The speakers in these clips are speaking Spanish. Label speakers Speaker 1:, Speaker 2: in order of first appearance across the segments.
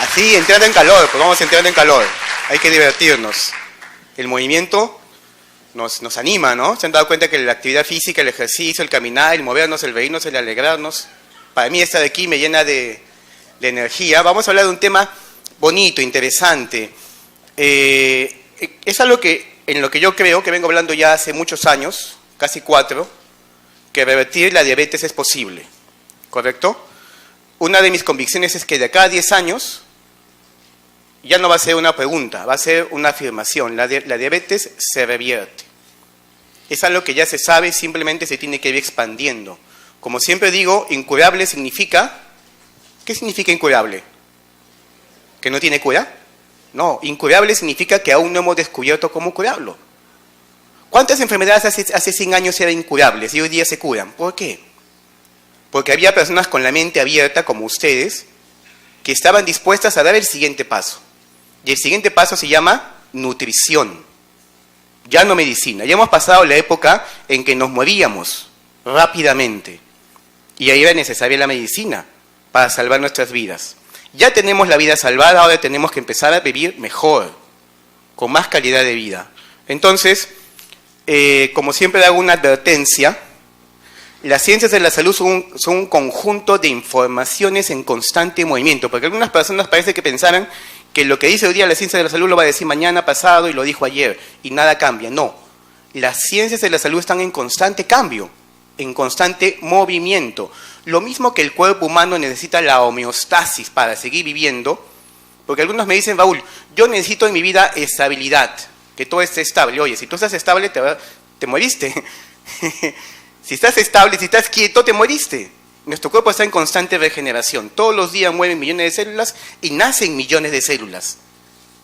Speaker 1: Así, entrando en calor, pues vamos entrando en calor. Hay que divertirnos. El movimiento nos anima, ¿no? ¿Se han dado cuenta que la actividad física, el ejercicio, el caminar, el movernos, el reírnos, el alegrarnos, para mí estar aquí me llena de energía? Vamos a hablar de un tema bonito, interesante. Es algo en lo que yo creo, que vengo hablando ya hace muchos años, casi 4, que revertir la diabetes es posible, ¿correcto? Una de mis convicciones es que de acá a 10 años ya no va a ser una pregunta, va a ser una afirmación. La diabetes se revierte. Es algo que ya se sabe, simplemente se tiene que ir expandiendo. Como siempre digo, incurable significa... ¿Qué significa incurable? ¿Que no tiene cura? No, incurable significa que aún no hemos descubierto cómo curarlo. ¿Cuántas enfermedades hace 100 años eran incurables y hoy día se curan? ¿Por qué? Porque había personas con la mente abierta, como ustedes, que estaban dispuestas a dar el siguiente paso. Y el siguiente paso se llama nutrición, ya no medicina. Ya hemos pasado la época en que nos moríamos rápidamente y ahí era necesaria la medicina para salvar nuestras vidas. Ya tenemos la vida salvada, ahora tenemos que empezar a vivir mejor, con más calidad de vida. Entonces, como siempre hago una advertencia, las ciencias de la salud son un conjunto de informaciones en constante movimiento, porque algunas personas parece que pensaran que lo que dice hoy día la ciencia de la salud lo va a decir mañana, pasado y lo dijo ayer, y nada cambia. No, las ciencias de la salud están en constante cambio, en constante movimiento. Lo mismo que el cuerpo humano necesita la homeostasis para seguir viviendo, porque algunos me dicen, Raúl, yo necesito en mi vida estabilidad, que todo esté estable. Oye, si tú estás estable, te moriste. Si estás estable, si estás quieto, te moriste. Nuestro cuerpo está en constante regeneración. Todos los días mueven millones de células y nacen millones de células.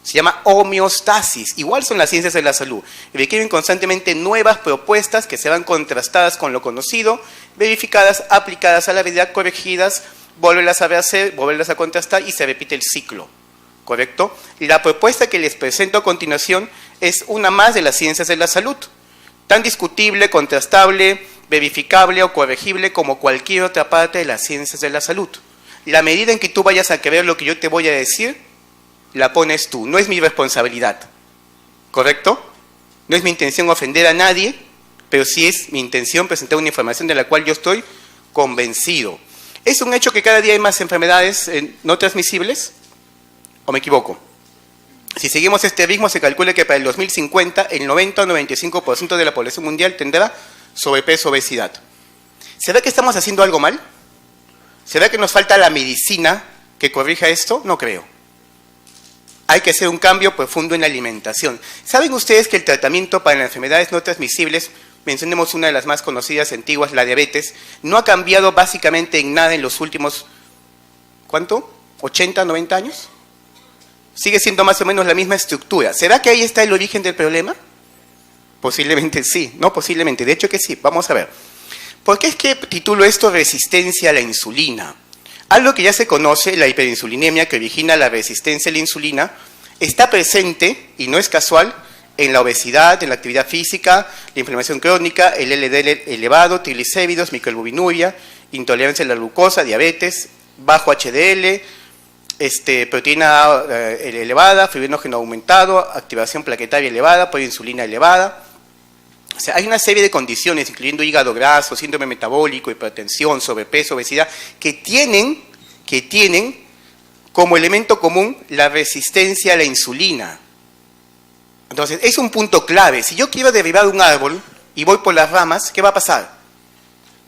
Speaker 1: Se llama homeostasis. Igual son las ciencias de la salud. Requieren constantemente nuevas propuestas que serán contrastadas con lo conocido, verificadas, aplicadas a la realidad, corregidas, volverlas a rehacer, volverlas a contrastar y se repite el ciclo. ¿Correcto? La propuesta que les presento a continuación es una más de las ciencias de la salud. Tan discutible, contrastable, verificable o corregible como cualquier otra parte de las ciencias de la salud. La medida en que tú vayas a creer lo que yo te voy a decir, la pones tú. No es mi responsabilidad. ¿Correcto? No es mi intención ofender a nadie, pero sí es mi intención presentar una información de la cual yo estoy convencido. ¿Es un hecho que cada día hay más enfermedades no transmisibles? ¿O me equivoco? Si seguimos este ritmo, se calcula que para el 2050 el 90 o 95% de la población mundial tendrá sobrepeso, obesidad. ¿Será que estamos haciendo algo mal? ¿Será que nos falta la medicina que corrija esto? No creo. Hay que hacer un cambio profundo en la alimentación. ¿Saben ustedes que el tratamiento para las enfermedades no transmisibles, mencionemos una de las más conocidas antiguas, la diabetes, no ha cambiado básicamente en nada en los últimos, ¿cuánto? ¿80, 90 años? Sigue siendo más o menos la misma estructura. ¿Será que ahí está el origen del problema? Posiblemente sí, no posiblemente, de hecho que sí, vamos a ver. ¿Por qué es que titulo esto resistencia a la insulina? Algo que ya se conoce, la hiperinsulinemia, que origina la resistencia a la insulina, está presente, y no es casual, en la obesidad, en la actividad física, la inflamación crónica, el LDL elevado, triglicéridos, microalbuminuria, intolerancia a la glucosa, diabetes, bajo HDL, proteína elevada, fibrinógeno aumentado, activación plaquetaria elevada, proinsulina elevada. O sea, hay una serie de condiciones, incluyendo hígado graso, síndrome metabólico, hipertensión, sobrepeso, obesidad, que tienen como elemento común la resistencia a la insulina. Entonces, es un punto clave. Si yo quiero derribar un árbol y voy por las ramas, ¿qué va a pasar?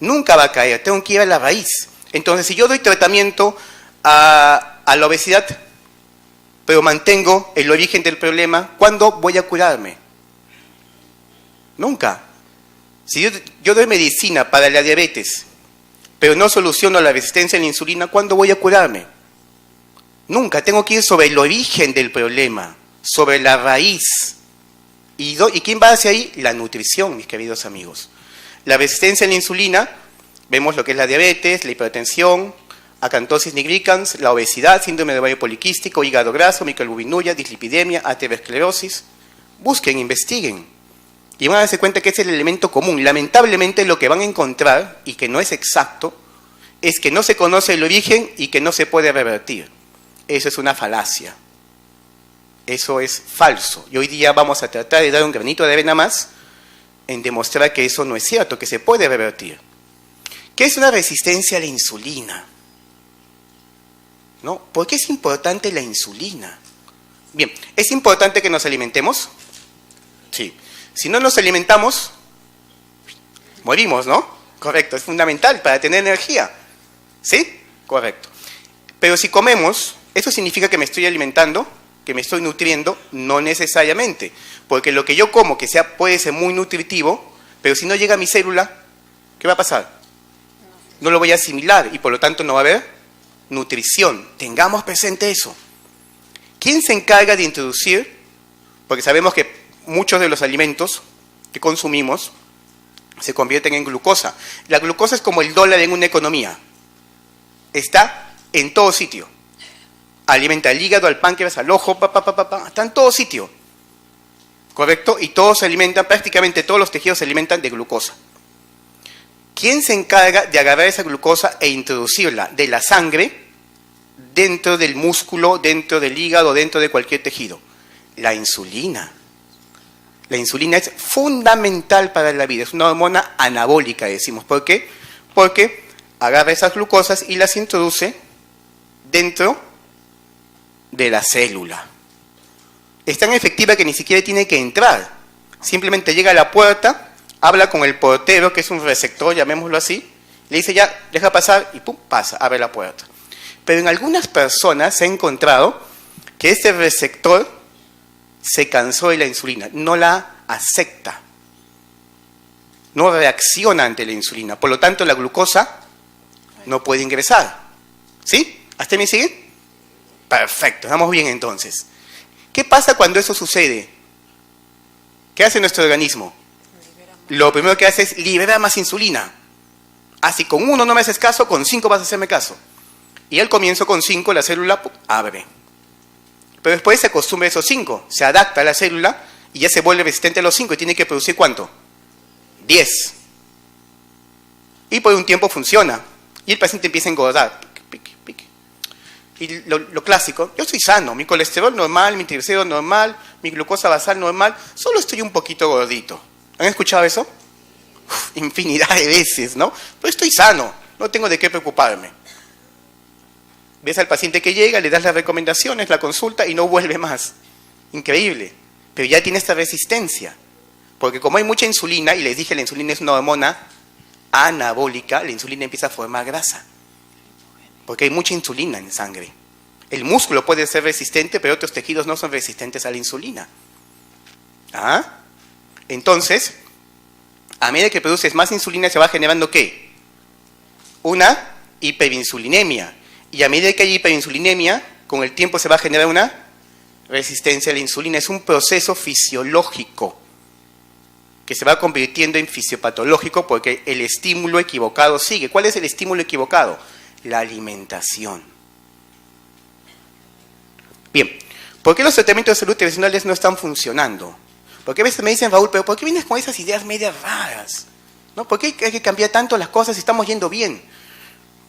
Speaker 1: Nunca va a caer, tengo que ir a la raíz. Entonces, si yo doy tratamiento a la obesidad, pero mantengo el origen del problema, ¿cuándo voy a curarme? Nunca. Si yo doy medicina para la diabetes, pero no soluciono la resistencia a la insulina, ¿cuándo voy a curarme? Nunca. Tengo que ir sobre el origen del problema, sobre la raíz. ¿Y quién va hacia ahí? La nutrición, mis queridos amigos. La resistencia a la insulina, vemos lo que es la diabetes, la hipertensión, acantosis nigricans, la obesidad, síndrome de ovario poliquístico, hígado graso, microalbuminuria, dislipidemia, aterosclerosis. Busquen, investiguen. Y van a darse cuenta que es el elemento común. Lamentablemente lo que van a encontrar, y que no es exacto, es que no se conoce el origen y que no se puede revertir. Eso es una falacia. Eso es falso. Y hoy día vamos a tratar de dar un granito de arena más en demostrar que eso no es cierto, que se puede revertir. ¿Qué es una resistencia a la insulina? ¿No? ¿Por qué es importante la insulina? Bien, ¿es importante que nos alimentemos? Sí. Si no nos alimentamos, morimos, ¿no? Correcto, es fundamental para tener energía. ¿Sí? Correcto. Pero si comemos, ¿eso significa que me estoy alimentando? ¿Que me estoy nutriendo? No necesariamente. Porque lo que yo como, que puede ser muy nutritivo, pero si no llega a mi célula, ¿qué va a pasar? No lo voy a asimilar y por lo tanto no va a haber nutrición. Tengamos presente eso. ¿Quién se encarga de introducir? Porque sabemos que muchos de los alimentos que consumimos se convierten en glucosa. La glucosa es como el dólar en una economía. Está en todo sitio. Alimenta al hígado, al páncreas, al ojo, está en todo sitio. ¿Correcto? Y todos se alimentan, prácticamente todos los tejidos se alimentan de glucosa. ¿Quién se encarga de agarrar esa glucosa e introducirla de la sangre dentro del músculo, dentro del hígado, dentro de cualquier tejido? La insulina. La insulina es fundamental para la vida, es una hormona anabólica, decimos. ¿Por qué? Porque agarra esas glucosas y las introduce dentro de la célula. Es tan efectiva que ni siquiera tiene que entrar. Simplemente llega a la puerta, habla con el portero, que es un receptor, llamémoslo así, le dice ya, deja pasar, y pum, pasa, abre la puerta. Pero en algunas personas se ha encontrado que este receptor se cansó de la insulina, no la acepta, no reacciona ante la insulina, por lo tanto la glucosa no puede ingresar. ¿Sí? ¿Hasta me sigue? Perfecto, estamos bien entonces. ¿Qué pasa cuando eso sucede? ¿Qué hace nuestro organismo? Lo primero que hace es liberar más insulina. Así con 1 no me haces caso, con 5 vas a hacerme caso. Y al comienzo con 5 la célula abre. Pero después se acostumbra a esos 5, se adapta a la célula y ya se vuelve resistente a los 5 y tiene que producir ¿cuánto? 10. Y por un tiempo funciona. Y el paciente empieza a engordar. Pique, pique. Y lo clásico, yo estoy sano, mi colesterol normal, mi triglicéridos normal, mi glucosa basal normal, solo estoy un poquito gordito. ¿Han escuchado eso? Infinidad de veces, ¿no? Pero estoy sano, no tengo de qué preocuparme. Ves al paciente que llega, le das las recomendaciones, la consulta y no vuelve más. Increíble. Pero ya tiene esta resistencia. Porque como hay mucha insulina, y les dije la insulina es una hormona anabólica, la insulina empieza a formar grasa. Porque hay mucha insulina en sangre. El músculo puede ser resistente, pero otros tejidos no son resistentes a la insulina. ¿Ah? Entonces, a medida que produces más insulina se va generando ¿qué? Una hiperinsulinemia. Y a medida que hay hiperinsulinemia, con el tiempo se va a generar una resistencia a la insulina. Es un proceso fisiológico que se va convirtiendo en fisiopatológico porque el estímulo equivocado sigue. ¿Cuál es el estímulo equivocado? La alimentación. Bien, ¿por qué los tratamientos de salud tradicionales no están funcionando? Porque a veces me dicen, Raúl, pero ¿por qué vienes con esas ideas medias raras? ¿No? ¿Por qué hay que cambiar tanto las cosas si estamos yendo bien?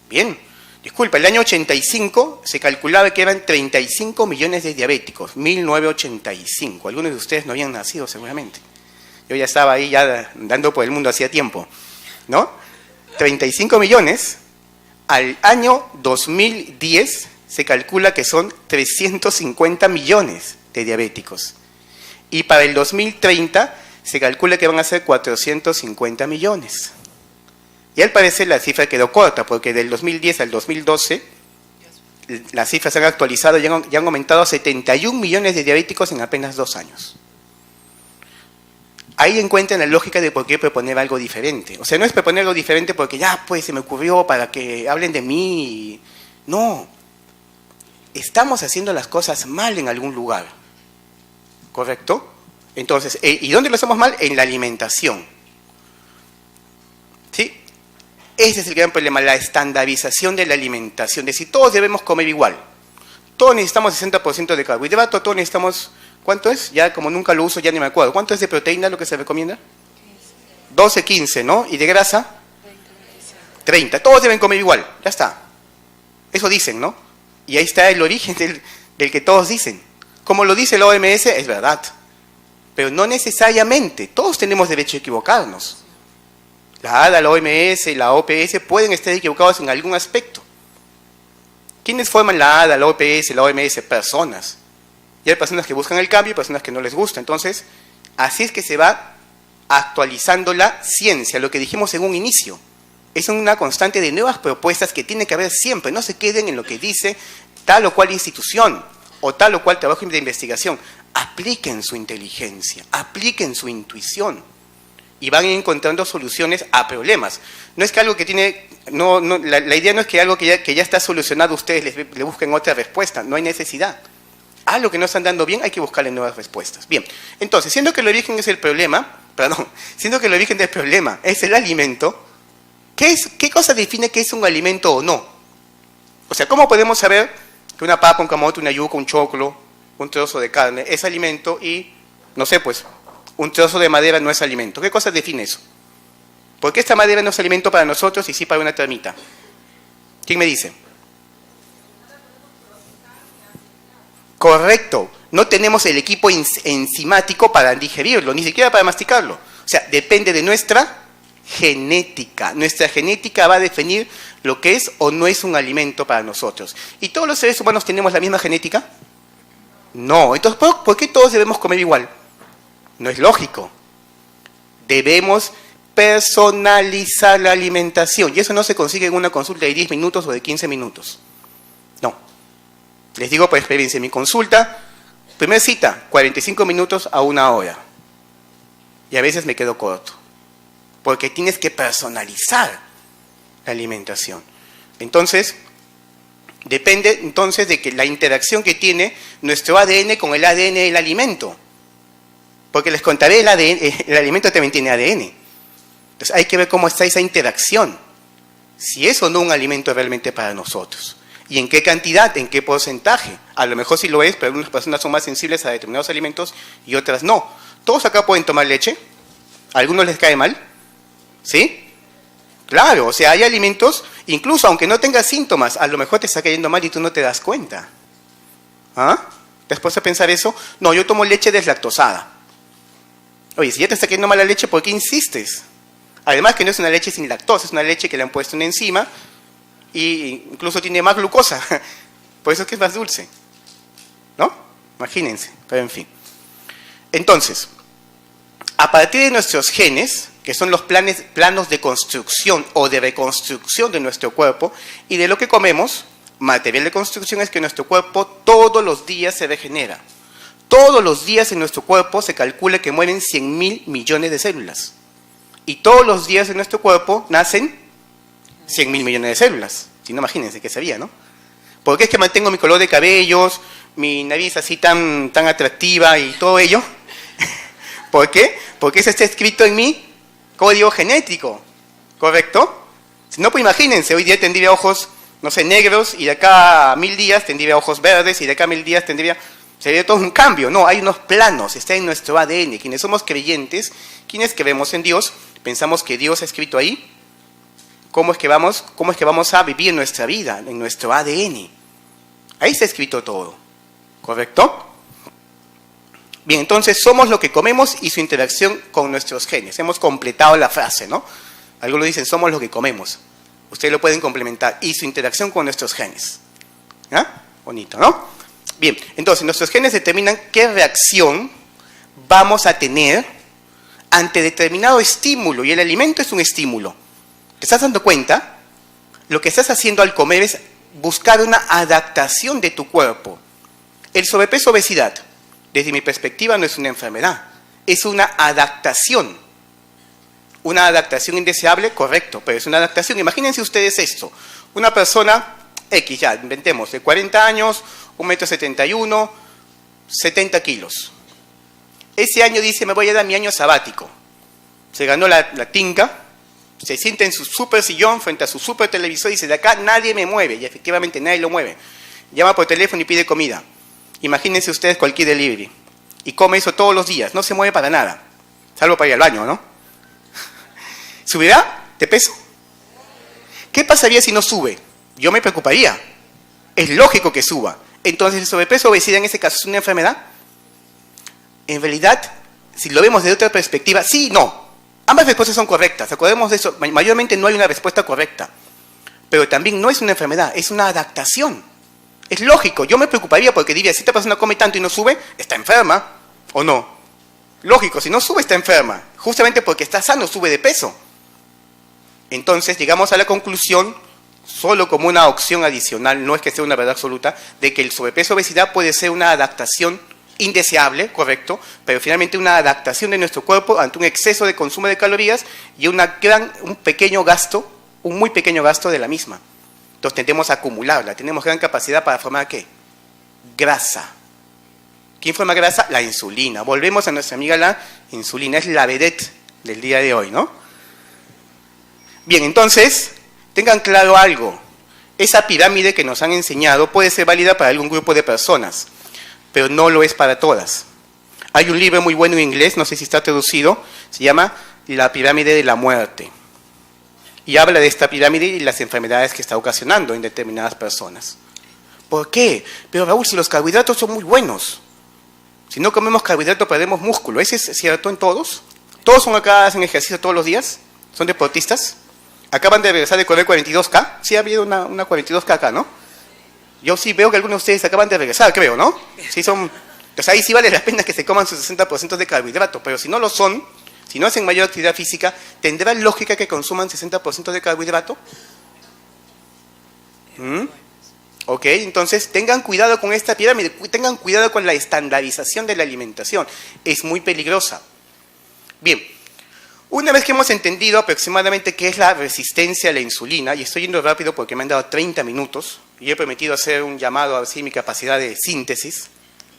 Speaker 1: Bien, disculpa, el año 85 se calculaba que eran 35 millones de diabéticos, 1985. Algunos de ustedes no habían nacido seguramente. Yo ya estaba ahí ya andando por el mundo hacía tiempo, ¿no? 35 millones, al año 2010 se calcula que son 350 millones de diabéticos. Y para el 2030 se calcula que van a ser 450 millones. Y al parecer la cifra quedó corta, porque del 2010 al 2012 las cifras se han actualizado y han aumentado a 71 millones de diabéticos en apenas 2 años. Ahí encuentran la lógica de por qué proponer algo diferente. O sea, no es proponer algo diferente porque ya, pues, se me ocurrió para que hablen de mí. No. Estamos haciendo las cosas mal en algún lugar. ¿Correcto? Entonces, ¿y dónde lo hacemos mal? En la alimentación. ¿Sí? Ese es el gran problema, la estandarización de la alimentación. Es decir, todos debemos comer igual. Todos necesitamos 60% de carbohidrato, todos necesitamos... ¿Cuánto es? Ya como nunca lo uso, ya ni me acuerdo. ¿Cuánto es de proteína lo que se recomienda? 12, 15, ¿no? ¿Y de grasa? 30. Todos deben comer igual, ya está. Eso dicen, ¿no? Y ahí está el origen del que todos dicen. Como lo dice la OMS, es verdad. Pero no necesariamente. Todos tenemos derecho a equivocarnos. La ADA, la OMS, la OPS pueden estar equivocados en algún aspecto. ¿Quiénes forman la ADA, la OPS, la OMS? Personas. Y hay personas que buscan el cambio y personas que no les gusta. Entonces, así es que se va actualizando la ciencia, lo que dijimos en un inicio. Es una constante de nuevas propuestas que tiene que haber siempre. No se queden en lo que dice tal o cual institución o tal o cual trabajo de investigación. Apliquen su inteligencia, apliquen su intuición y van encontrando soluciones a problemas. No es que algo que tiene... la idea no es que algo que ya está solucionado ustedes le busquen otra respuesta. No hay necesidad. A lo que no están dando bien hay que buscarle nuevas respuestas. Bien, entonces, siendo que el origen es el problema, siendo que el origen del problema es el alimento, ¿qué cosa define qué es un alimento o no? O sea, ¿cómo podemos saber que una papa, un camote, una yuca, un choclo, un trozo de carne es alimento y, no sé, pues, un trozo de madera no es alimento? ¿Qué cosa define eso? ¿Por qué esta madera no es alimento para nosotros y sí para una termita? ¿Quién me dice? Correcto. No tenemos el equipo enzimático para digerirlo, ni siquiera para masticarlo. O sea, depende de nuestra genética. Nuestra genética va a definir lo que es o no es un alimento para nosotros. ¿Y todos los seres humanos tenemos la misma genética? No. Entonces, ¿por qué todos debemos comer igual? No es lógico. Debemos personalizar la alimentación. Y eso no se consigue en una consulta de 10 minutos o de 15 minutos. No. Les digo por experiencia, en mi consulta, primera cita, 45 minutos a 1 hora. Y a veces me quedo corto. Porque tienes que personalizar la alimentación. Entonces, depende entonces de que la interacción que tiene nuestro ADN con el ADN del alimento. Porque les contaré, el alimento también tiene ADN. Entonces hay que ver cómo está esa interacción. Si es o no un alimento realmente para nosotros. ¿Y en qué cantidad? ¿En qué porcentaje? A lo mejor sí lo es, pero algunas personas son más sensibles a determinados alimentos y otras no. ¿Todos acá pueden tomar leche? ¿A algunos les cae mal? ¿Sí? Claro, o sea, hay alimentos, incluso aunque no tengas síntomas, a lo mejor te está cayendo mal y tú no te das cuenta. ¿Ah? ¿Te has puesto a pensar eso? No, yo tomo leche deslactosada. Oye, si ya te está cayendo mal la leche, ¿por qué insistes? Además que no es una leche sin lactosa, es una leche que le han puesto una enzima y incluso tiene más glucosa. Por eso es que es más dulce. ¿No? Imagínense, pero en fin. Entonces, a partir de nuestros genes, que son los planos de construcción o de reconstrucción de nuestro cuerpo, y de lo que comemos, material de construcción es que nuestro cuerpo todos los días se regenera. Todos los días en nuestro cuerpo se calcula que mueren 100.000 millones de células. Y todos los días en nuestro cuerpo nacen 100.000 millones de células. Si no, imagínense que sabía, ¿no? ¿Por qué es que mantengo mi color de cabellos, mi nariz así tan atractiva y todo ello? ¿Por qué? Porque eso está escrito en mi código genético, ¿correcto? Si no, pues imagínense, hoy día tendría ojos, no sé, negros, y de acá a 1000 días tendría ojos verdes, y de acá a 1000 días sería todo un cambio. No, hay unos planos, está en nuestro ADN. Quienes somos creyentes, quienes creemos en Dios, pensamos que Dios ha escrito ahí cómo es que vamos a vivir nuestra vida, en nuestro ADN. Ahí está escrito todo, ¿correcto? Bien, entonces somos lo que comemos y su interacción con nuestros genes. Hemos completado la frase, ¿no? Algunos dicen somos lo que comemos. Ustedes lo pueden complementar. Y su interacción con nuestros genes. ¿Ah? Bonito, ¿no? Bien, entonces nuestros genes determinan qué reacción vamos a tener ante determinado estímulo. Y el alimento es un estímulo. ¿Te estás dando cuenta? Lo que estás haciendo al comer es buscar una adaptación de tu cuerpo. El sobrepeso, obesidad, desde mi perspectiva, no es una enfermedad, es una adaptación. Una adaptación indeseable, correcto, pero es una adaptación. Imagínense ustedes esto, una persona X, ya, inventemos, de 40 años, 1,71 m, 70 kilos. Ese año dice, me voy a dar mi año sabático. Se ganó la tinca, se sienta en su super sillón frente a su super televisor y dice, de acá nadie me mueve, y efectivamente nadie lo mueve. Llama por teléfono y pide comida. Imagínense ustedes cualquier delivery. Y come eso todos los días. No se mueve para nada. Salvo para ir al baño, ¿no? ¿Subirá de peso? ¿Qué pasaría si no sube? Yo me preocuparía. Es lógico que suba. Entonces, ¿el sobrepeso o obesidad en ese caso es una enfermedad? En realidad, si lo vemos desde otra perspectiva, sí y no. Ambas respuestas son correctas. Acordemos de eso. Mayormente no hay una respuesta correcta. Pero también no es una enfermedad, es una adaptación. Es lógico. Yo me preocuparía porque diría, si esta persona come tanto y no sube, ¿está enferma o no? Lógico, si no sube, está enferma. Justamente porque está sano, sube de peso. Entonces, llegamos a la conclusión, solo como una opción adicional, no es que sea una verdad absoluta, de que el sobrepeso o obesidad puede ser una adaptación indeseable, correcto, pero finalmente una adaptación de nuestro cuerpo ante un exceso de consumo de calorías y un pequeño gasto, un muy pequeño gasto de la misma. Entonces tendemos a acumularla, tenemos gran capacidad para formar ¿qué? Grasa. ¿Quién forma grasa? La insulina. Volvemos a nuestra amiga la insulina, es la vedette del día de hoy, ¿no? Bien, entonces, tengan claro algo. Esa pirámide que nos han enseñado puede ser válida para algún grupo de personas, pero no lo es para todas. Hay un libro muy bueno en inglés, no sé si está traducido, se llama La pirámide de la muerte. Y habla de esta pirámide y las enfermedades que está ocasionando en determinadas personas. ¿Por qué? Pero Raúl, si los carbohidratos son muy buenos. Si no comemos carbohidratos perdemos músculo. ¿Ese es cierto en todos? ¿Todos son acá, hacen ejercicio todos los días? ¿Son deportistas? ¿Acaban de regresar de correr 42K? Sí, ha habido una 42K acá, ¿no? Yo sí veo que algunos de ustedes acaban de regresar, creo, ¿no? Sí son... Pues ahí sí vale la pena que se coman sus 60% de carbohidratos, pero si no lo son, si no hacen mayor actividad física, ¿tendrá lógica que consuman 60% de carbohidrato? Ok, entonces tengan cuidado con esta pirámide, tengan cuidado con la estandarización de la alimentación, es muy peligrosa. Bien, una vez que hemos entendido aproximadamente qué es la resistencia a la insulina, y estoy yendo rápido porque me han dado 30 minutos, y he prometido hacer un llamado a mi capacidad de síntesis,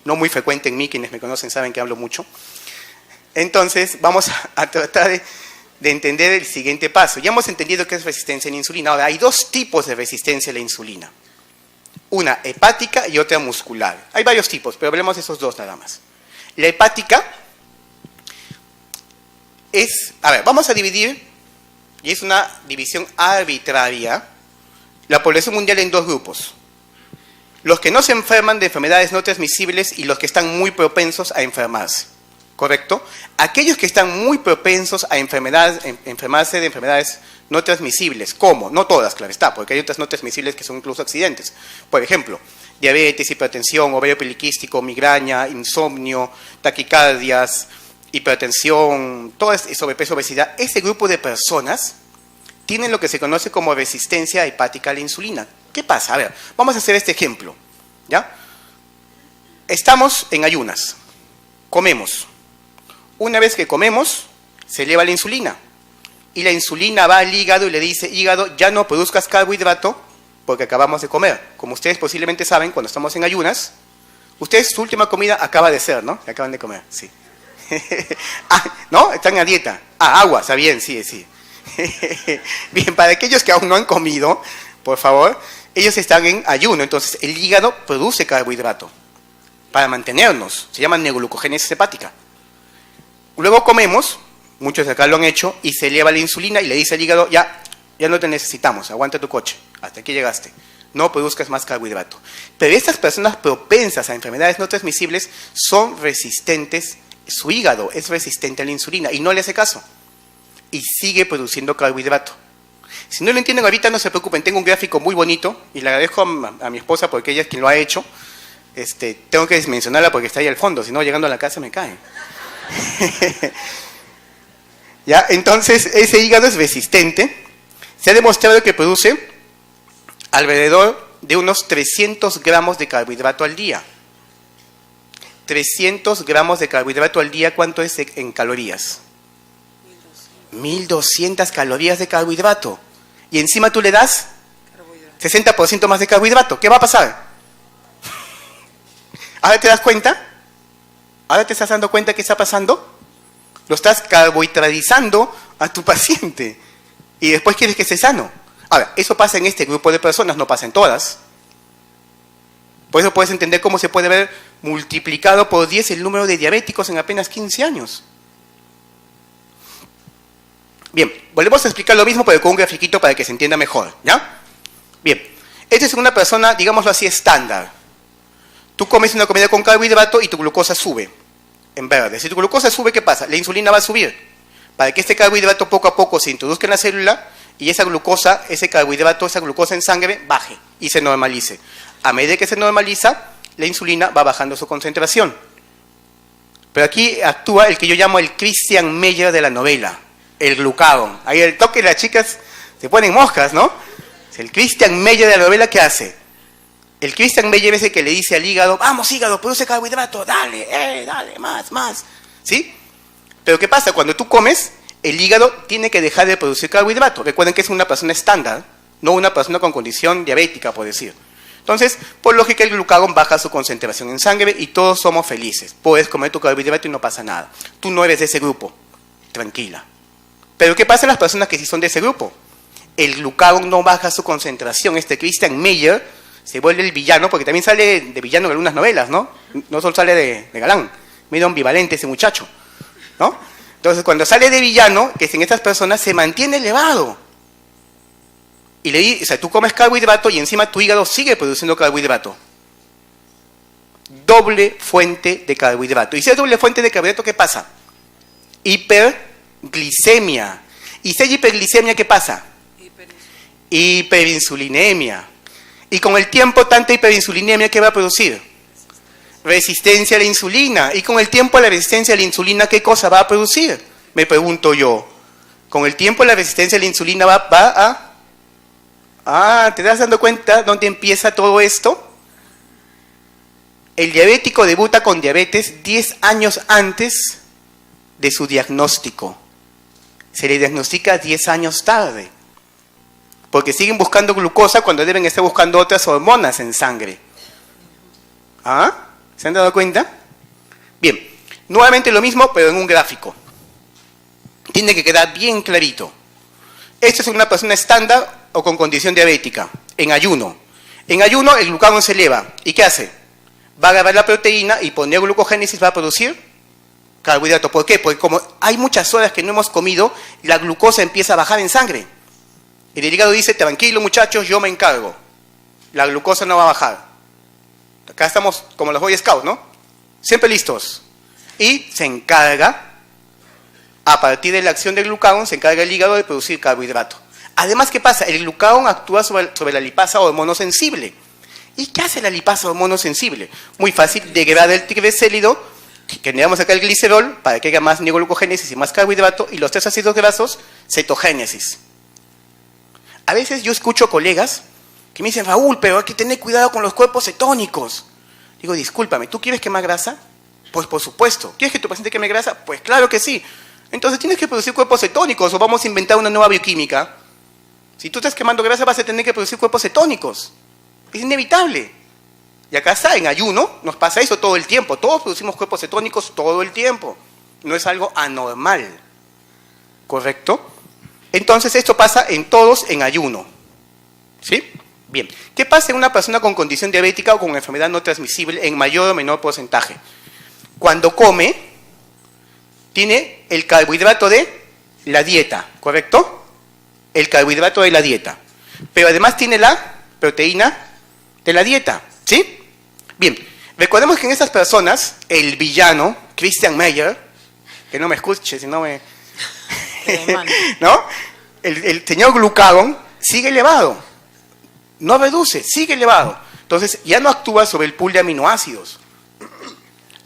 Speaker 1: no muy frecuente en mí, quienes me conocen saben que hablo mucho. Entonces, vamos a tratar de entender el siguiente paso. Ya hemos entendido qué es resistencia a la insulina. Ahora, hay dos tipos de resistencia a la insulina. Una hepática y otra muscular. Hay varios tipos, pero hablemos de esos dos nada más. La hepática es... A ver, vamos a dividir, y es una división arbitraria, la población mundial en dos grupos. Los que no se enferman de enfermedades no transmisibles y los que están muy propensos a enfermarse. ¿Correcto? Aquellos que están muy propensos a enfermarse de enfermedades no transmisibles, ¿cómo? No todas, claro está, porque hay otras no transmisibles que son incluso accidentes. Por ejemplo, diabetes, hipertensión, ovario poliquístico, migraña, insomnio, taquicardias, hipertensión, todo sobrepeso, obesidad. Ese grupo de personas tienen lo que se conoce como resistencia hepática a la insulina. ¿Qué pasa? A ver, vamos a hacer este ejemplo, ¿ya? Estamos en ayunas, comemos. Una vez que comemos, se eleva la insulina. Y la insulina va al hígado y le dice, hígado, ya no produzcas carbohidrato porque acabamos de comer. Como ustedes posiblemente saben, cuando estamos en ayunas, ustedes su última comida acaba de ser, ¿no? Acaban de comer, sí. ¿No? Están a dieta. Agua, está bien, sí, sí. Bien, para aquellos que aún no han comido, por favor, ellos están en ayuno. Entonces, el hígado produce carbohidrato para mantenernos. Se llama neoglucogénesis hepática. Luego comemos, muchos de acá lo han hecho, y se eleva la insulina y le dice al hígado, ya no te necesitamos, aguanta tu coche, hasta aquí llegaste, no produzcas más carbohidrato. Pero estas personas propensas a enfermedades no transmisibles son resistentes, su hígado es resistente a la insulina y no le hace caso, y sigue produciendo carbohidrato. Si no lo entienden ahorita, no se preocupen, tengo un gráfico muy bonito, y le agradezco a mi esposa porque ella es quien lo ha hecho. Tengo que mencionarla porque está ahí al fondo, si no llegando a la casa me cae. ¿Ya? Entonces, ese hígado es resistente. Se ha demostrado que produce alrededor de unos 300 gramos de carbohidrato al día. 300 gramos de carbohidrato al día, ¿cuánto es en calorías? 1200 calorías de carbohidrato. Y encima tú le das 60% más de carbohidrato. ¿Qué va a pasar? ¿Ahora te das cuenta? ¿Ahora te estás dando cuenta qué está pasando? Lo estás carbohidratizando a tu paciente y después quieres que esté sano. Ahora, eso pasa en este grupo de personas, no pasa en todas. Por eso puedes entender cómo se puede ver multiplicado por 10 el número de diabéticos en apenas 15 años. Bien, volvemos a explicar lo mismo pero con un grafiquito para que se entienda mejor, ¿ya? Bien, este Esta es una persona, digámoslo así, estándar. Tú comes una comida con carbohidrato y tu glucosa sube, en verde. Si tu glucosa sube, ¿qué pasa? La insulina va a subir, para que este carbohidrato poco a poco se introduzca en la célula y esa glucosa, ese carbohidrato, esa glucosa en sangre baje y se normalice. A medida que se normaliza, la insulina va bajando su concentración. Pero aquí actúa el que yo llamo el Christian Meyer de la novela, el glucagón. Ahí el toque las chicas se ponen moscas, ¿no? El Christian Meyer de la novela, ¿qué hace? El Christian Meyer es el que le dice al hígado, vamos hígado, produce carbohidrato, dale, más, ¿sí? Pero ¿qué pasa? Cuando tú comes, el hígado tiene que dejar de producir carbohidrato. Recuerden que es una persona estándar, no una persona con condición diabética, por decir. Entonces, por lógica, el glucagón baja su concentración en sangre y todos somos felices. Puedes comer tu carbohidrato y no pasa nada. Tú no eres de ese grupo, tranquila. Pero ¿qué pasa en las personas que sí son de ese grupo? El glucagón no baja su concentración. Este Christian Meyer se vuelve el villano, porque también sale de villano en algunas novelas, ¿no? No solo sale de galán. Medio ambivalente ese muchacho, ¿no? Entonces, cuando sale de villano, que es en estas personas, se mantiene elevado. Y o sea, tú comes carbohidrato y encima tu hígado sigue produciendo carbohidrato. Doble fuente de carbohidrato. Y si es doble fuente de carbohidrato, ¿qué pasa? Hiperglicemia. Y si hay hiperglicemia, ¿qué pasa? Hiperinsulinemia. Y con el tiempo, tanta hiperinsulinemia, ¿qué va a producir? Resistencia a la insulina. Y con el tiempo, la resistencia a la insulina, ¿qué cosa va a producir? Me pregunto yo. Con el tiempo, la resistencia a la insulina va a... ¿te das dando cuenta dónde empieza todo esto? El diabético debuta con diabetes 10 años antes de su diagnóstico. Se le diagnostica 10 años tarde. Porque siguen buscando glucosa cuando deben estar buscando otras hormonas en sangre. ¿Se han dado cuenta? Bien, nuevamente lo mismo, pero en un gráfico. Tiene que quedar bien clarito. Esto es una persona estándar o con condición diabética, en ayuno. En ayuno el glucagón se eleva. ¿Y qué hace? Va a agarrar la proteína y poner glucogénesis, va a producir carbohidrato. ¿Por qué? Porque como hay muchas horas que no hemos comido, la glucosa empieza a bajar en sangre. El hígado dice, tranquilo muchachos, yo me encargo. La glucosa no va a bajar. Acá estamos como los Boy Scouts, ¿no? Siempre listos. Y se encarga, a partir de la acción del glucagón, se encarga el hígado de producir carbohidrato. Además, ¿qué pasa? El glucagón actúa sobre la lipasa hormonosensible. ¿Y qué hace la lipasa hormonosensible? Muy fácil, degrada el triglicérido, generamos acá el glicerol para que haya más neoglucogénesis y más carbohidrato, y los tres ácidos grasos, cetogénesis. A veces yo escucho colegas que me dicen, Raúl, pero hay que tener cuidado con los cuerpos cetónicos. Digo, discúlpame, ¿tú quieres quemar grasa? Pues por supuesto. ¿Quieres que tu paciente queme grasa? Pues claro que sí. Entonces tienes que producir cuerpos cetónicos o vamos a inventar una nueva bioquímica. Si tú estás quemando grasa vas a tener que producir cuerpos cetónicos. Es inevitable. Y acá está, en ayuno nos pasa eso todo el tiempo. Todos producimos cuerpos cetónicos todo el tiempo. No es algo anormal. ¿Correcto? Entonces esto pasa en todos en ayuno. ¿Sí? Bien. ¿Qué pasa en una persona con condición diabética o con enfermedad no transmisible en mayor o menor porcentaje? Cuando come, tiene el carbohidrato de la dieta, ¿correcto? El carbohidrato de la dieta. Pero además tiene la proteína de la dieta, ¿sí? Bien, recordemos que en estas personas, el villano, Christian Meyer, que no me escuche, si no me... ¿no? El señor glucagón sigue elevado, no reduce, sigue elevado. Entonces ya no actúa sobre el pool de aminoácidos,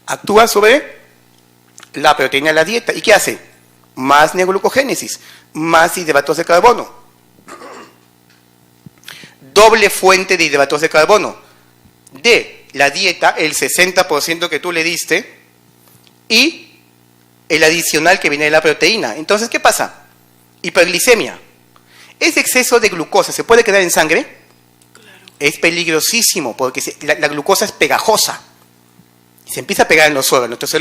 Speaker 1: actúa sobre la proteína de la dieta. ¿Y qué hace? Más neoglucogénesis, más hidratos de carbono. Doble fuente de hidratos de carbono. De la dieta, el 60% que tú le diste, y el adicional que viene de la proteína. Entonces, ¿qué pasa? Hiperglicemia. Ese exceso de glucosa se puede quedar en sangre. Claro. Es peligrosísimo porque la glucosa es pegajosa. Se empieza a pegar en los órganos. Entonces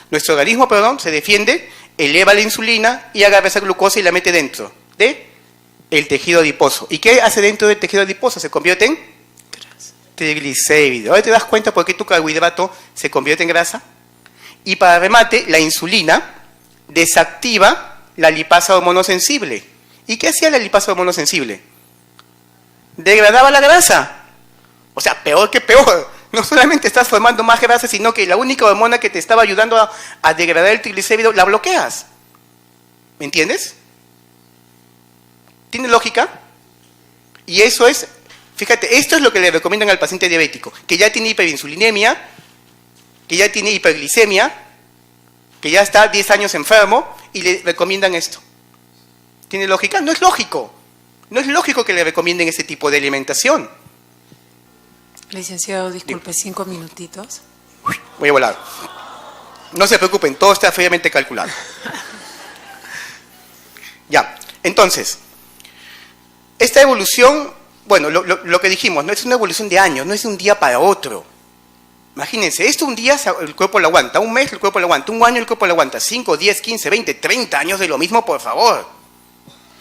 Speaker 1: nuestro organismo, se defiende, eleva la insulina y agarra esa glucosa y la mete dentro del tejido adiposo. ¿Y qué hace dentro del tejido adiposo? Se convierte en triglicéridos. Ahora te das cuenta por qué tu carbohidrato se convierte en grasa. Y para remate, la insulina desactiva la lipasa hormonosensible. ¿Y qué hacía la lipasa hormonosensible? Degradaba la grasa. O sea, peor que peor. No solamente estás formando más grasa, sino que la única hormona que te estaba ayudando a degradar el triglicérido, la bloqueas. ¿Me entiendes? ¿Tiene lógica? Y eso es, fíjate, esto es lo que le recomiendan al paciente diabético, que ya tiene hiperinsulinemia, que ya tiene hiperglicemia, que ya está 10 años enfermo, y le recomiendan esto. ¿Tiene lógica? No es lógico. No es lógico que le recomienden ese tipo de alimentación.
Speaker 2: Licenciado, disculpe, 5 minutitos.
Speaker 1: Voy a volar. No se preocupen, todo está fríamente calculado. Ya, entonces, esta evolución, bueno, lo que dijimos, no es una evolución de años, no es de un día para otro. Imagínense, esto un día el cuerpo lo aguanta, un mes el cuerpo lo aguanta, un año el cuerpo lo aguanta, 5, 10, 15, 20, 30 años de lo mismo, por favor.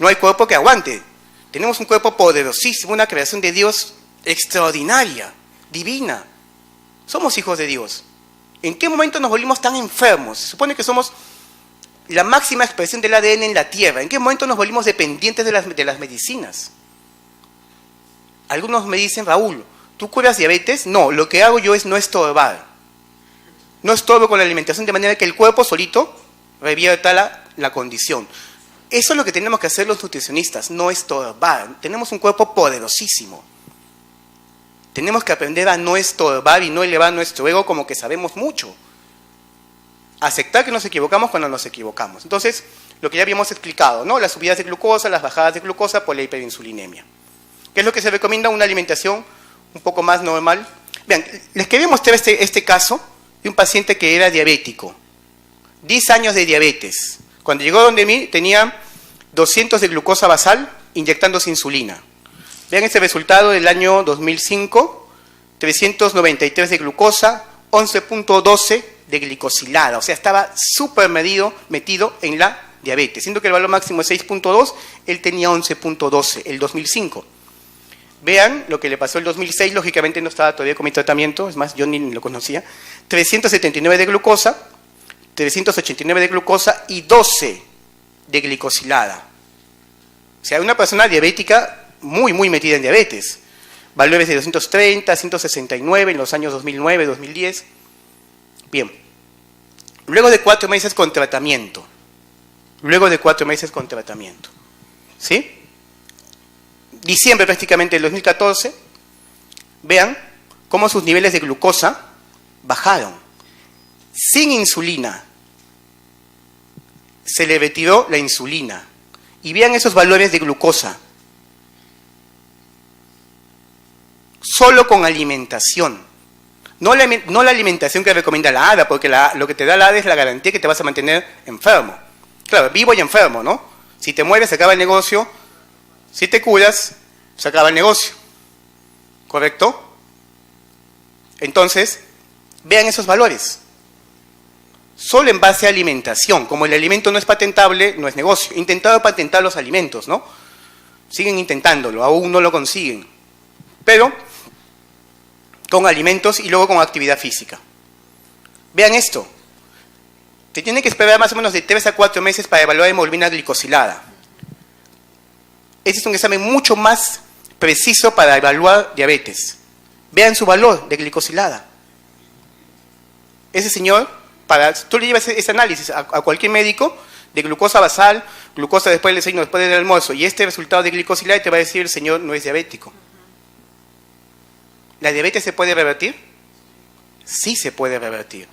Speaker 1: No hay cuerpo que aguante. Tenemos un cuerpo poderosísimo, una creación de Dios extraordinaria, divina. Somos hijos de Dios. ¿En qué momento nos volvimos tan enfermos? Se supone que somos la máxima expresión del ADN en la Tierra. ¿En qué momento nos volvimos dependientes de las medicinas? Algunos me dicen, Raúl, ¿tú curas diabetes? No, lo que hago yo es no estorbar. No estorbo con la alimentación de manera que el cuerpo solito revierta la condición. Eso es lo que tenemos que hacer los nutricionistas, no estorbar. Tenemos un cuerpo poderosísimo. Tenemos que aprender a no estorbar y no elevar nuestro ego como que sabemos mucho. Aceptar que nos equivocamos cuando nos equivocamos. Entonces, lo que ya habíamos explicado, ¿no? Las subidas de glucosa, las bajadas de glucosa por la hiperinsulinemia. ¿Qué es lo que se recomienda? Una alimentación un poco más normal. Vean, les quería mostrar este caso de un paciente que era diabético. 10 años de diabetes. Cuando llegó donde mí tenía 200 de glucosa basal inyectándose insulina. Vean ese resultado del año 2005, 393 de glucosa, 11.12 de glicosilada. O sea, estaba súper metido en la diabetes. Siendo que el valor máximo es 6.2, él tenía 11.12, el 2005. Vean lo que le pasó el 2006, lógicamente no estaba todavía con mi tratamiento, es más, yo ni lo conocía. 379 de glucosa, 389 de glucosa y 12 de glicosilada. O sea, una persona diabética muy metida en diabetes. Valores de 230, 169 en los años 2009, 2010. Bien. Luego de 4 meses con tratamiento. ¿Sí? Diciembre prácticamente del 2014. Vean cómo sus niveles de glucosa bajaron. Sin insulina. Se le retiró la insulina. Y vean esos valores de glucosa. Solo con alimentación. No la alimentación que recomienda la ADA, porque lo que te da la ADA es la garantía que te vas a mantener enfermo. Claro, vivo y enfermo, ¿no? Si te mueres, se acaba el negocio. Si te curas, se acaba el negocio. ¿Correcto? Entonces, vean esos valores. Solo en base a alimentación. Como el alimento no es patentable, no es negocio. Intentado patentar los alimentos, ¿no? Siguen intentándolo, aún no lo consiguen. Pero con alimentos y luego con actividad física. Vean esto. Te tiene que esperar más o menos de 3 a 4 meses para evaluar hemoglobina glicosilada. Ese es un examen mucho más preciso para evaluar diabetes. Vean su valor de glicosilada. Ese señor, tú le llevas ese análisis a cualquier médico de glucosa basal, glucosa después del desayuno, después del almuerzo, y este resultado de glicosilada te va a decir el señor no es diabético. ¿La diabetes se puede revertir? Sí se puede revertir.